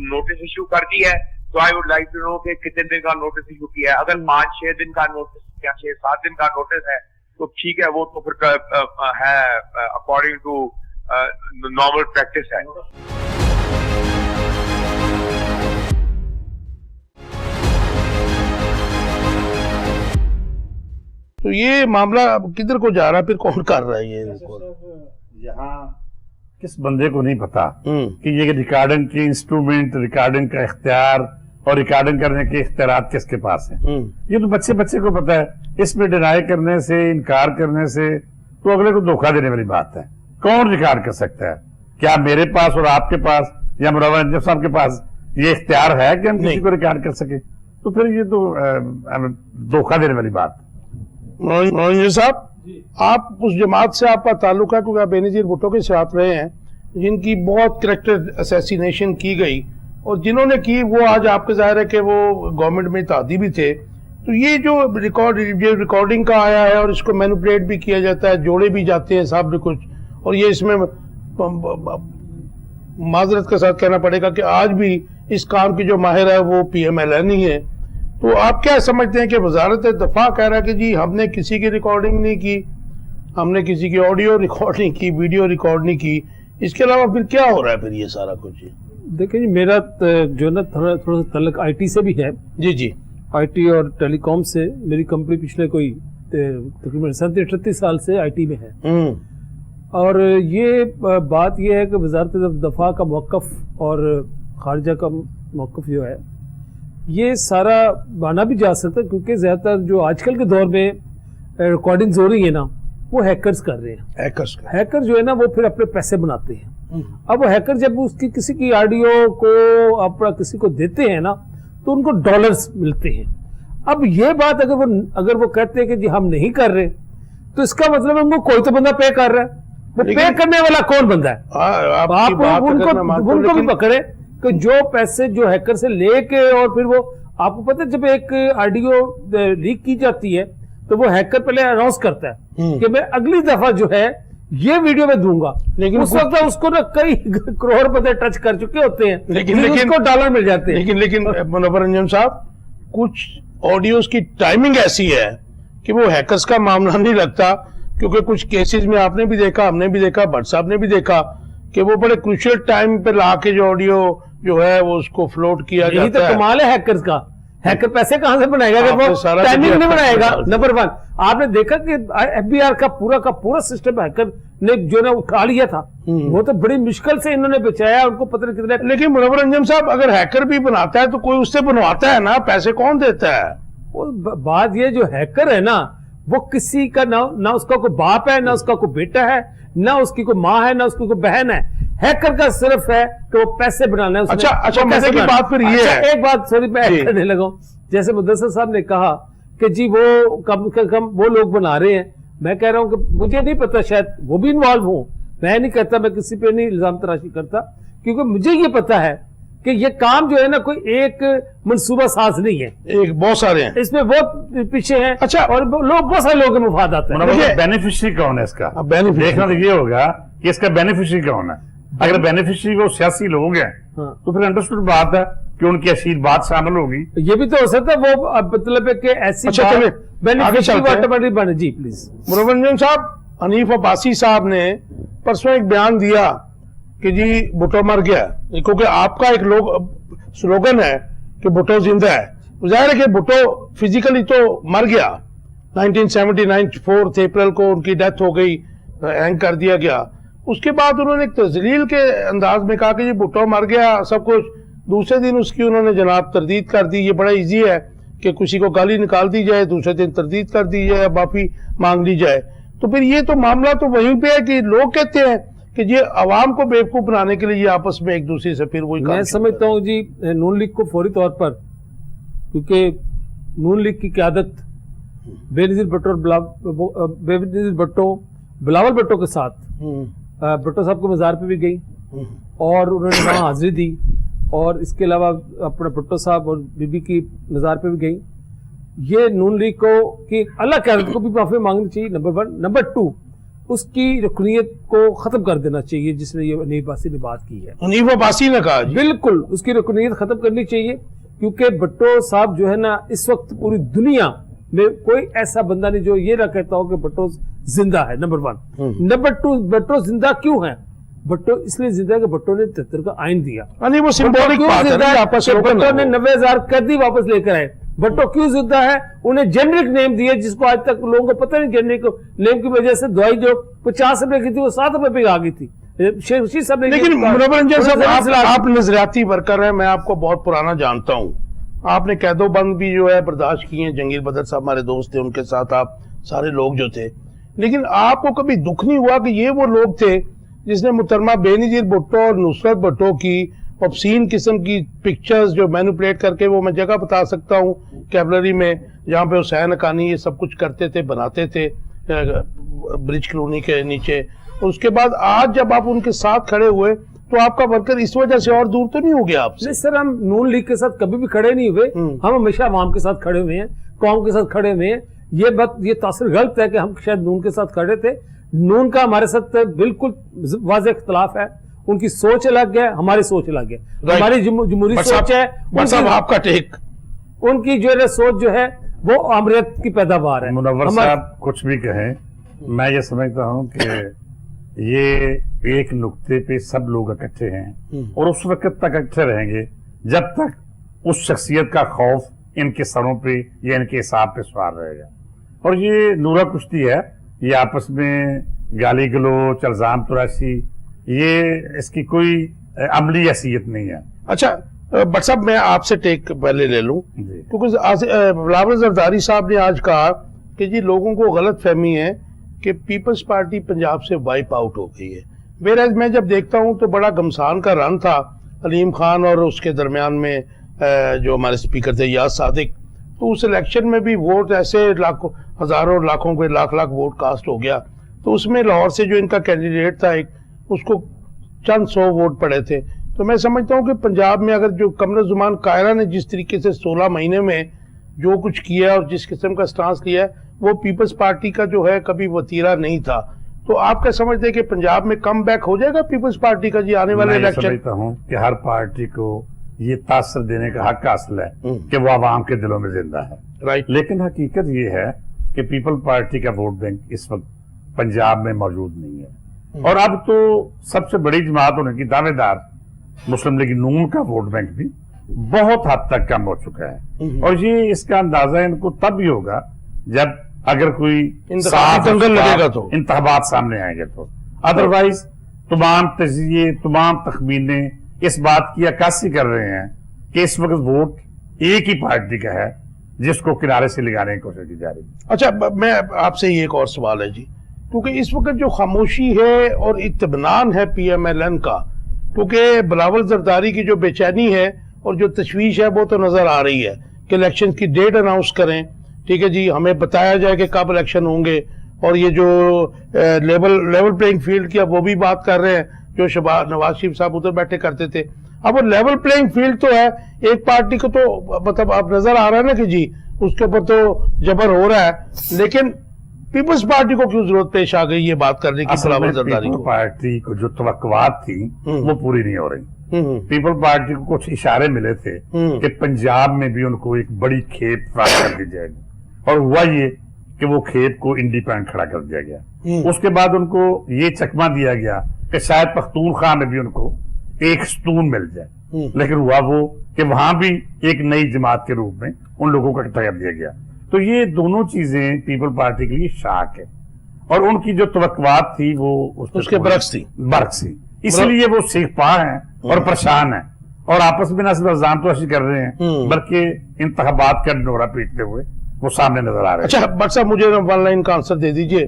नोटिस इशू कर दी है, तो I would like to know कि कितने दिन का नोटिस इशू किया है। अगर 5-6 दिन का नोटिस या 6-7 दिन का नोटिस है तो ठीक है, वो तो फिर है अकॉर्डिंग टू नॉर्मल प्रैक्टिस है। तो ये मामला किधर को जा रहा है, फिर कौन कर रहा है ये? यहाँ किस बंदे को नहीं पता कि ये रिकॉर्डिंग के इंस्ट्रूमेंट, रिकॉर्डिंग का इख्तियार और रिकॉर्डिंग करने के इख्तियार किसके पास है। ये तो बच्चे को पता है। इसमें डिनाई करने से, इनकार करने से तो अगले को धोखा देने वाली बात है। कौन रिकॉर्ड कर सकता है? क्या मेरे पास और आपके पास या मुनव्वर अंजुम साहब के पास ये इख्तियार है कि हम किसी को रिकॉर्ड कर सके? तो फिर ये तो धोखा देने वाली बात। मनोरंजन साहब, आप उस जमात से आपका ताल्लुक है क्योंकि आप बेनजीर भुट्टो के साथ रहे हैं, जिनकी बहुत कैरेक्टर असैसिनेशन की गई और जिन्होंने की वो आज आपके जाहिर है कि वो गवर्नमेंट में तादी भी थे। तो ये जो रिकॉर्डिंग का आया है और इसको मैनिपुलेट भी किया जाता है, जोड़े भी जाते हैं सब कुछ, और ये इसमें माजरत के साथ कहना पड़ेगा कि आज भी इस काम की जो माहिर है वो PMLN ही है। तो आप क्या समझते हैं कि वजारत दफा कह रहा है कि जी हमने किसी की रिकॉर्डिंग नहीं की, हमने किसी की ऑडियो रिकॉर्ड नहीं की, वीडियो रिकॉर्ड नहीं की, इसके अलावा फिर क्या हो रहा है फिर ये सारा कुछ? देखिए जी, मेरा जो ना थोड़ा सा तल्लुक IT से भी है। जी IT और टेलीकॉम से। मेरी कंपनी पिछले कोई तकरीबन 37-38 साल से IT में है। और ये बात ये है कि वजारत दफा का मौक़िफ़ और खारजा का मौक़िफ़ जो है ये सारा माना भी जा सकता है, क्योंकि ज़्यादातर जो आजकल के दौर में रिकॉर्डिंग्स हो रही है ना, वो हैकर्स कर रहे हैं। हैकर जो है ना वो फिर अपने पैसे बनाते हैं। अब वो हैकर जब उसकी किसी की ऑडियो को अपना किसी को देते हैं ना तो उनको डॉलर्स मिलते हैं। अब ये बात अगर वो कहते हैं कि जी हम नहीं कर रहे, तो इसका मतलब है उनको कोई तो बंदा पे कर रहा है। वो पे करने वाला कौन बंदा है? आप उनको भी पकड़े कि जो पैसे जो हैकर से लेके, और फिर वो आपको पता है जब एक ऑडियो लीक की जाती है तो वो हैकर पहले अनाउंस करता है कि मैं अगली दफा जो है ये वीडियो में दूंगा, लेकिन उस वक्त उसको ना कई करोड़ रुपए टच कर चुके होते हैं, लेकिन उसको डॉलर मिल जाते हैं। लेकिन मुनव्वर अंजुम साहब, कुछ ऑडियोज की टाइमिंग ऐसी है कि वो हैकर्स का मामला नहीं लगता, क्योंकि कुछ केसेस में आपने भी देखा, हमने भी देखा, भट्ट साहब ने भी देखा कि वो बड़े क्रूशियल टाइम पे लाके जो ऑडियो जो है वो उसको फ्लोट किया जाता है। यही तो कमाल है हैकर्स का। हैकर पैसे कहां से बनाएगा अगर वो टाइमिंग नहीं बनाएगा? नंबर 1 आपने देखा कि FBI का पूरा सिस्टम हैकर ने जो ना उठा लिया था, वो तो बड़ी मुश्किल से इन्होंने बचाया, उनको पता नहीं कितने। लेकिन मुनव्वर अंजुम साहब, अगर हैकर भी बनाता है तो कोई उससे बनवाता है ना, पैसे कौन देता है? वो बात ये जो हैकर है ना, वो किसी का ना उसका कोई बाप है, ना उसका कोई बेटा है, ना उसकी कोई माँ है, ना उसकी कोई बहन है। हैकर का सिर्फ है कि वो पैसे बनाना है। अच्छा मजे की बात फिर ये है। एक बात सॉरी मैं ऐड करने लगा, जैसे मुदस्सिर साहब ने कहा कि जी वो कम से कम वो लोग बना रहे हैं। मैं कह रहा हूं कि मुझे नहीं पता, शायद वो भी इन्वॉल्व हो। मैं नहीं कहता, मैं किसी पे नहीं इल्जाम तराशी करता, क्योंकि मुझे ये पता है कि ये काम जो है ना कोई एक मंसूबा साज नहीं है, एक बहुत सारे हैं इसमें, बहुत पीछे हैं। अच्छा, और लोग बहुत सारे लोगों के मुफाद आते हैं। बेनिफिशियरी कौन है इसका? देखना तो ये होगा कि इसका बेनिफिशियरी कौन है। अगर बेनिफिशियरी वो सियासी लोग हैं तो फिर अंडरस्टूड बात है कि उनकी अशीर बात शामिल होगी। ये भी तो हो सकता है वो मतलब है कि ऐसी बेनिफिशियरी बने। जी प्लीज। मुनव्वर अंजुम साहब, हनीफ अब्बासी साहब ने परसों एक बयान दिया कि जी भुट्टो मर गया, क्योंकि आपका एक स्लोगन है कि भुट्टो जिंदा है। जाहिर है कि भुट्टो फिजिकली तो मर गया, 1979 4 अप्रैल को उनकी डेथ हो गई, हैंग कर दिया गया। उसके बाद उन्होंने एक तजलील के अंदाज में कहा कि जी भुट्टो मर गया सब कुछ। दूसरे दिन उसकी उन्होंने जनाब तरदीद कर दी। ये बड़ा इजी है कि किसी को गाली निकाल दी जाए, दूसरे दिन तरदीद कर दी जाए, माफी मांग ली जाए। तो फिर ये तो मामला तो वहीं पे है कि लोग कहते हैं कि ये अवाम को बेवकूफ बनाने के लिए ये आपस में एक दूसरे से फिर वही। मैं समझता हूँ जी नून लीग को फौरी तौर पर, क्योंकि नून लीग की क़यादत बेनजीर भुट्टो बिलावल भुट्टो के साथ भुट्टो साहब के मज़ार पे भी गई और उन्होंने वहाँ हाजिरी दी, और इसके अलावा अपने भुट्टो साहब और बीबी की मज़ार पे भी गई। ये नून लीग को की अल्लाह क़यादत को भी माफी मांगनी चाहिए, नंबर 1। नंबर 2, उसकी रुकनीत को खत्म कर देना चाहिए, जिसने ये हनीफ अब्बासी ने बात की है। हनीफ अब्बासी ने कहा बिल्कुल उसकी रुकनीत खत्म करनी चाहिए, क्योंकि भुट्टो साहब जो है ना इस वक्त पूरी दुनिया में कोई ऐसा बंदा नहीं जो ये ना कहता हो कि भुट्टो जिंदा है, नंबर 1। नंबर 2, भुट्टो जिंदा क्यों है? भुट्टो इसलिए जिंदा है कि भुट्टो ने 73 का आइन दिया। वो सिंबॉलिक बात है, भुट्टो ने 90,000 कैदी वापस लेकर आए। भट्टो क्यों जिंदा है? उन्हें जेनरिक नेम दिए जिसको आज तक लोगों को पता नहीं। जेनरिक नेम की वजह से दवाई जो 50 रुपए की थी वो 7 रुपए पे आ गई थी। लेकिन मनोरंजन साहब, आप नजरियाती वर्कर हैं, मैं आपको बहुत पुराना जानता हूं। आपने कैदोबंद भी जो है बर्दाश्त किए हैं। जंगीर बदर साहब हमारे दोस्त थे, उनके साथ आप सारे लोग जो थे, लेकिन आपको कभी दुख नहीं हुआ कि ये वो लोग थे जिसने मुहतरमा बेनजीर भुट्टो और नुसरत भट्टो की ऑब्सीन किस्म की पिक्चर्स जो मैनिपुलेट करके, वो मैं जगह बता सकता हूँ कैबलरी में, जहाँ पे हुसैन हक्कानी ये सब कुछ करते थे, बनाते थे ब्रिज कॉलोनी के नीचे। उसके बाद आज जब आप उनके साथ खड़े हुए तो आपका वर्कर इस वजह से और दूर तो नहीं हो गया आपसे? नहीं सर, हम नून लीग के साथ कभी भी खड़े नहीं हुए। हम हमेशा अवाम के साथ खड़े हुए हैं, कौम के साथ खड़े हुए हैं। ये तासर गलत है कि हम शायद नून के साथ खड़े थे। नून का हमारे साथ बिल्कुल वाज़ेह इख्तिलाफ है। उनकी सोच अलग है, हमारी सोच अलग है। हमारी जमहूरी सोच है, आपका टेक, उनकी जो है सोच जो है वो अमृत की पैदावार है। मुनव्वर साहब कुछ भी कहें, मैं ये समझता हूं कि ये एक नुक्ते पे सब लोग इकट्ठे हैं और उस वक्त तक इकट्ठे रहेंगे जब तक उस शख्सियत का खौफ इनके सरों पे या इनके हिसाब पे सवार रहेगा। और ये नूरा कुश्ती है, ये आपस में गाली गलोच, इल्जाम तराशी, ये इसकी कोई अमली हैसियत नहीं है। अच्छा बट साहब, मैं आपसे टेक पहले ले लूं, क्योंकि बिलावल जरदारी साहब ने आज कहा कि जी लोगों को गलत फहमी है कि पीपल्स पार्टी पंजाब से वाइप आउट हो गई है। वेराज मैं जब देखता हूं तो बड़ा गमसान का रन था अलीम खान और उसके दरमियान में जो हमारे स्पीकर थे याद सादिक, तो उस इलेक्शन में भी वोट ऐसे लाखों हजारों लाखों के लाख वोट कास्ट हो गया। तो उसमें लाहौर से जो इनका कैंडिडेट था एक, उसको चंद 100 वोट पड़े थे। तो मैं समझता हूं कि पंजाब में अगर जो कमरुज़्ज़मान कायरा ने जिस तरीके से 16 महीने में जो कुछ किया और जिस किस्म का स्टांस लिया है, वो पीपल्स पार्टी का जो है कभी वतीरा नहीं था। तो आप क्या समझते हैं कि पंजाब में कम बैक हो जाएगा पीपल्स पार्टी का जी आने वाले इलेक्शन? मैं समझता हूं कि हर पार्टी को ये तासर देने का हक हासिल है कि वो आवाम के दिलों में जिंदा है, राइट। लेकिन हकीकत ये है कि पीपल पार्टी का वोट बैंक इस वक्त पंजाब में मौजूद नहीं है। और अब तो सबसे बड़ी जमात होने की दावेदार मुस्लिम लीग नून का वोट बैंक भी बहुत हद तक कम हो चुका है। और ये इसका अंदाजा इनको तब भी होगा जब अगर कोई दंगल लगेगा तो इंतखाबात सामने आएंगे तो। अदरवाइज तमाम तजिए, तमाम तखमीने इस बात की अक्कासी कर रहे हैं कि इस वक्त वोट एक ही पार्टी का है जिसको किनारे से लगाने की कोशिश की जा रही है। अच्छा, मैं आपसे ये एक और सवाल है जी, क्योंकि इस वक्त जो खामोशी है और इत्मीनान है PMLN का, क्योंकि बिलावल जरदारी की जो बेचैनी है और जो तशवीश है वो तो नजर आ रही है कि इलेक्शन की डेट अनाउंस करें, ठीक है जी, हमें बताया जाए कि कब इलेक्शन होंगे। और ये जो लेवल प्लेइंग फील्ड की अब वो भी बात कर रहे हैं, जो नवाज शरीफ साहब उधर बैठे करते थे। अब वो लेवल प्लेइंग फील्ड तो है, एक पार्टी को तो मतलब आप नजर आ रहा है ना कि जी उसके ऊपर तो जबर हो रहा है, लेकिन पीपल्स पार्टी को क्यों जरूरत पेश आ गई ये बात करने की? बिलावल जरदारी को पार्टी को जो तवक्कुआत थी वो पूरी नहीं हो रही। पीपल पार्टी को कुछ इशारे मिले थे कि पंजाब में भी उनको एक बड़ी खेप फ्राहम कर दी जाएगी, और हुआ ये कि वो खेप को इंडिपेंडेंट खड़ा कर दिया गया। उसके बाद उनको ये चकमा दिया गया कि शायद पख्तूनख्वा में भी उनको एक सतून मिल जाए, लेकिन हुआ वो कि वहां भी एक नई जमात के रूप में उन लोगों को इकट्ठा कर दिया गया। तो ये दोनों चीजें पीपल पार्टी के लिए शाक है, और उनकी जो तवक्कुआत थी वो उसके बरक्स थी, इसलिए वो सीख पा हैं और परेशान हैं, और आपस में न सिर्फ इल्जाम तराशी कर रहे हैं बल्कि इंतखाबात का ढिंढोरा पीटते हुए वो सामने नजर आ रहे हैं। अच्छा भट्ट साहब, मुझे वन लाइन का आंसर दे दीजिए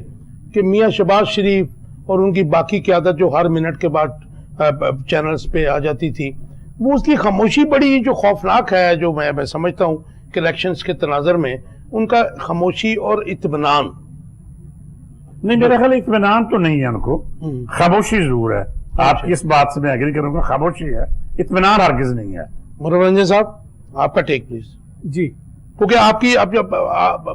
कि मियां शहबाज शरीफ और उनकी बाकी क़यादत जो हर मिनट के बाद चैनल्स पे आ जाती थी, वो उसकी खामोशी बड़ी जो खौफनाक है, जो मैं समझता हूँ कि इलेक्शंस के तनाजर में उनका खामोशी और इत्मीनान। नहीं, मेरा ख्याल इत्मीनान तो नहीं है उनको, खामोशी जरूर है। आपकी इस बात से मैं एग्री करूंगा, खामोशी है, इत्मीनान हरगिज नहीं है। मनोरंजन साहब आपका टेक प्लीज। जी, क्योंकि आपकी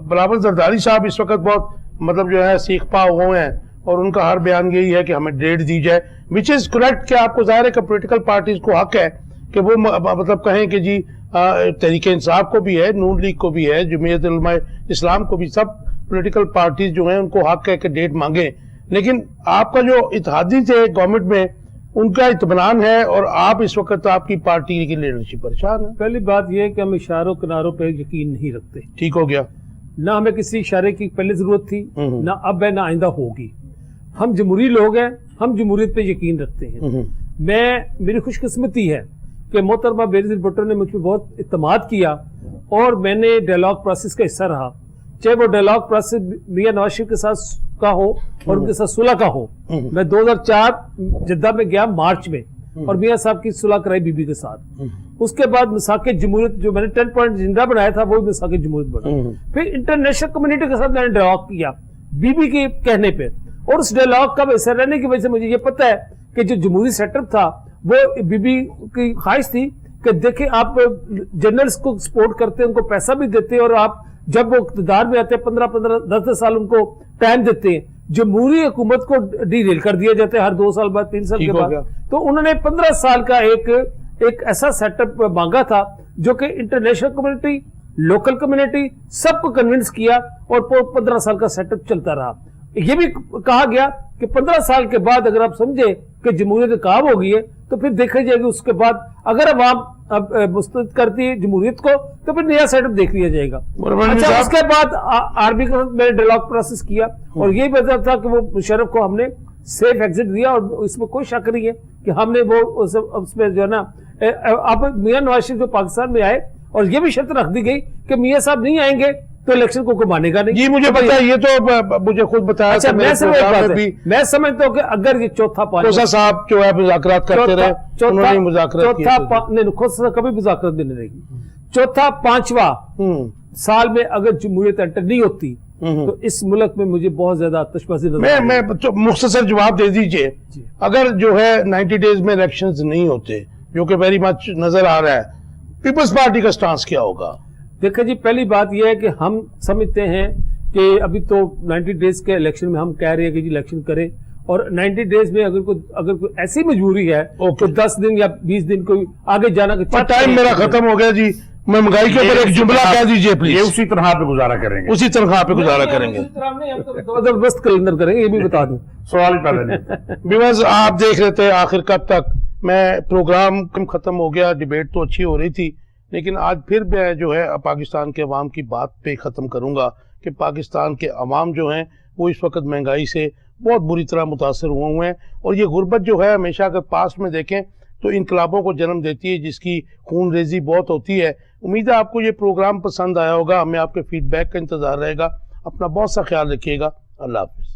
बिलावल जरदारी साहब इस वक्त बहुत मतलब जो है सीख पा हुए हैं, और उनका हर बयान यही है कि हमें डेट दी जाए, विच इज करेक्ट। कि आपको जाहिर है कि पोलिटिकल पार्टीज को हक है कि वो मतलब कहें कि जी तहरीक इंसाफ को भी है, नून लीग को भी है, जमीयत उलमा इस्लाम को भी, सब पॉलिटिकल पार्टीज जो हैं उनको हक है कि डेट मांगे। लेकिन आपका जो इत्तेहादी थे गवर्नमेंट में, उनका इत्मीनान है और आप इस वक्त आपकी पार्टी की लीडरशिप परेशान है। पहली बात यह है कि हम इशारों किनारों पे यकीन नहीं रखते। ठीक हो गया। ना हमें किसी इशारे की पहले जरूरत थी, ना अब है, ना आइंदा होगी। हम जमहूरी लोग हैं, हम जमहूरियत पे यकीन रखते हैं। मेरी खुशकिस्मती है कि मोहतरमा बेनज़ीर भुट्टो ने मुझ पर बहुत इत्मीनान किया और मैंने डायलॉग प्रोसेस का हिस्सा रहा, चाहे वो डायलॉग प्रोसेस मियां नवाज शरीफ के साथ का हो और उनके साथ सुलह का हो। मैं 2004 जद्दा में गया मार्च में और मियां साहब की सुलह कराई बीबी के साथ। उसके बाद मिसाक जमहूरियत जो मैंने 10 पॉइंट एजेंडा बनाया था वो मिसाक जमहूरियत बना। फिर इंटरनेशनल कम्युनिटी के साथ मैंने डायलॉग किया बीबी के कहने पे, और उस डायलॉग का हिस्सा रहने की वजह से मुझे ये पता है कि जो जमहूरी सेटअप था वो बीबी की ख्वाहिश थी कि देखें आप जर्नलिस्ट को सपोर्ट करते हैं, उनको पैसा भी देते हैं और आप जब वो इक़्तिदार में आते हैं 15-15 10 साल उनको टाइम देते हैं। जमहूरी हुकूमत को डीरेल कर दिया जाता है हर 2 साल बाद 3 साल के बाद। तो उन्होंने 15 साल का एक ऐसा सेटअप मांगा था जो कि इंटरनेशनल कम्युनिटी, लोकल कम्युनिटी सबको कन्विंस किया और 15 साल का सेटअप चलता रहा। ये भी कहा गया कि 15 साल के बाद अगर आप समझे कि जमहूरियत काम हो गई है तो फिर देखी जाएगी, उसके बाद अगर अवाम अब मुस्तरद करती है जमहूरियत को तो फिर नया सेटअप देख लिया जाएगा। अच्छा, उसके बाद आर्मी के साथ मैंने डायलॉग प्रोसेस किया और यही वजह था कि वो मुशर्रफ को हमने सेफ एग्जिट दिया और इसमें कोई शक नहीं है कि हमने वो उसमें जो है ना, अब मियां नवाज शरीफ जो पाकिस्तान में आए और ये भी शर्त रख दी गई कि मियां साहब नहीं आएंगे तो इलेक्शन को मानेगा नहीं। जी मुझे पता है, ये तो मुझे खुद बताया। अच्छा, मैं समझता हूँ कि अगर ये चौथा खोसा साहब जो है मुज़ाकरात करते रहे, उन्होंने मुज़ाकरात नहीं, खोसा कभी मुज़ाकरात भी नहीं रहेगी। चौथा 5वां साल में अगर जमहूरियत एंटर नहीं होती तो इस मुल्क में मुझे बहुत ज्यादा आतिशबाजी नजर मैं तो मुख्तसर जवाब दे दीजिए। अगर जो है 90 डेज में इलेक्शंस नहीं होते, जो कि वेरी मच नजर आ रहा है, पीपल्स पार्टी का स्टांस क्या होगा? देखिए जी, पहली बात यह है कि हम समझते हैं कि अभी तो 90 डेज के इलेक्शन में हम कह रहे हैं कि जी इलेक्शन करें, और 90 डेज में अगर कोई ऐसी मजबूरी है तो 10 दिन या 20 दिन कोई आगे जाना। टाइम मेरा खत्म हो गया जी, मैं महंगाई के ऊपर एक जुमला कह दीजिए प्लीज। उसी तरह पे गुजारा करेंगे, उसी तरह पे गुजारा करेंगे, जबरदस्त कैलेंडर करेंगे, ये भी बता दूं। सवाल ही पैदा नहीं। बिकॉज आप देख रहे थे आखिर कब तक। मैं प्रोग्राम खत्म हो गया, डिबेट तो अच्छी हो रही थी, लेकिन आज फिर मैं जो है पाकिस्तान के अवाम की बात पे ख़त्म करूँगा कि पाकिस्तान के अवाम जो हैं वो इस वक्त महंगाई से बहुत बुरी तरह मुतासर हुए हैं, और ये गुर्बत जो है हमेशा अगर पास में देखें तो इनकलाबों को जन्म देती है जिसकी खून रेजी बहुत होती है। उम्मीद है आपको ये प्रोग्राम पसंद आया होगा, हमें आपके फीडबैक का इंतज़ार रहेगा। अपना बहुत सा ख्याल रखिएगा। अल्लाह हाफ़िज़।